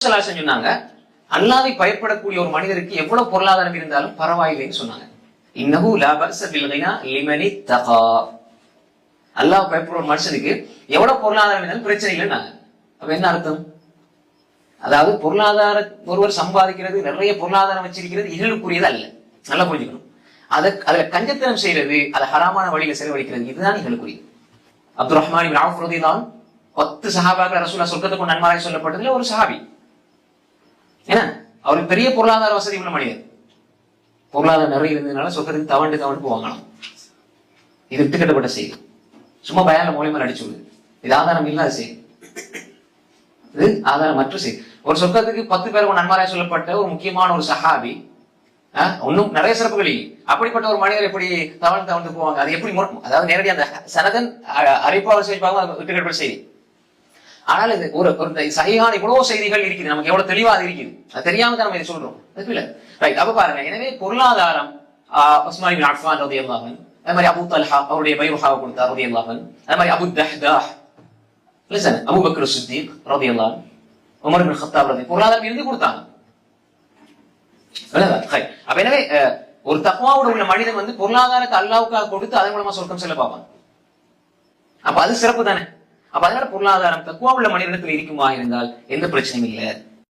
சொன்னாங்க அல்லாஹ்வை பயப்படக்கூடிய ஒரு மனிதருக்கு எவ்வளவு பொருளாதாரம் இருந்தாலும் பரவாயில்லைன்னு சொன்னாங்க. இன்னஹு லா பஅஸ பில் கினா லிமன் இத்தகா. அல்லாஹ் பயப்படுற ஒரு மனுஷனுக்கு எவ்வளவு பொருளாதாரம் இருந்தாலும் பிரச்சனை இல்லைன்னாங்க. அப்ப என்ன அர்த்தம்? அதாவது ஒருவர் சம்பாதிக்கிறது, நிறைய பொருளாதாரம் வச்சிருக்கிறது இகழுக்குரியது அல்ல. நல்லா புரிஞ்சுக்கணும். அதுல கஞ்சத்தனம் செய்யறது, அதை ஹராமான வழியில செலவழிக்கிறது, இதுதான் இகழுக்குரியது. அப்துல் ரஹ்மான் இப்னு அவ்ஃப் ரலியல்லாஹு அன்ஹு 10 சஹாபாக்கள் ரசூலுல்லாஹ் சொர்க்கத்துக்கு நன்மாராய் சொல்லப்பட்டதுல ஒரு சஹாபி. ஏன்னா அவருக்கு பெரிய பொருளாதார வசதி உள்ள மனிதர். பொருளாதாரம் நிறைய இருந்ததுனால சொர்க்கத்துக்கு தவண்டு போவாங்களாம். இது விட்டுக்கட்டப்பட்ட செய்தி. சும்மா பயான்ல மூலியமா அடிச்சு விடுது. இது ஆதாரம் இல்லாத செய்தி. இது ஆதாரமற்ற செய்தி. ஒரு சொர்க்கத்துக்கு 10 பேருக்கு நன்மாராய் சொல்லப்பட்ட ஒரு முக்கியமான ஒரு சஹாபி, இன்னும் நிறைய சிறப்புகள். அப்படிப்பட்ட ஒரு மனிதர் எப்படி தவண்டு போவாங்க? அது எப்படி? அதாவது நேரடி அந்த சனதன் அரைப்பாளர் செய்வாங்க, விட்டுக்கட்டப்பட்ட செய்தி. ஆனால் இது ஒரு சஹீஹான இவ்வளவு செய்திகள் இருக்குது, நமக்கு எவ்வளவு தெளிவா அது இருக்குது, அது தெரியாம தான் நம்ம இதை சொல்றோம். ரைட். அப்ப பாருங்க, எனவே பொருளாதாரம் உஸ்மான் இப்னு அஃபான் ரலியல்லாஹு அன்ஹு, அதே மாதிரி அபூ தல்ஹா அவருடைய பைருஹாவை கொடுத்தார் ரலியல்லாஹு அன்ஹு, அதே மாதிரி அபூ தஹ்தாஹ், அபூ பக்ர் சித்தீக் ரலியல்லாஹு அன்ஹு, உமர் இப்னு கத்தாப் ரலியல்லாஹு, பொருளாதாரம் இருந்து கொடுத்தாங்க. அப்ப எனவே ஒரு தக்வாவோட உள்ள மனிதன் வந்து பொருளாதாரத்தை அல்லாஹ்வுக்காக கொடுத்து அதன் மூலமா சொர்க்கம் செல்ல பார்ப்பான். அப்ப அது சிறப்பு தானே. அப்ப அதனால பொருளாதாரம் தக்வா உள்ள மனிதனிடத்தில் இருக்குமா இருந்தால் எந்த பிரச்சனையும் இல்லை.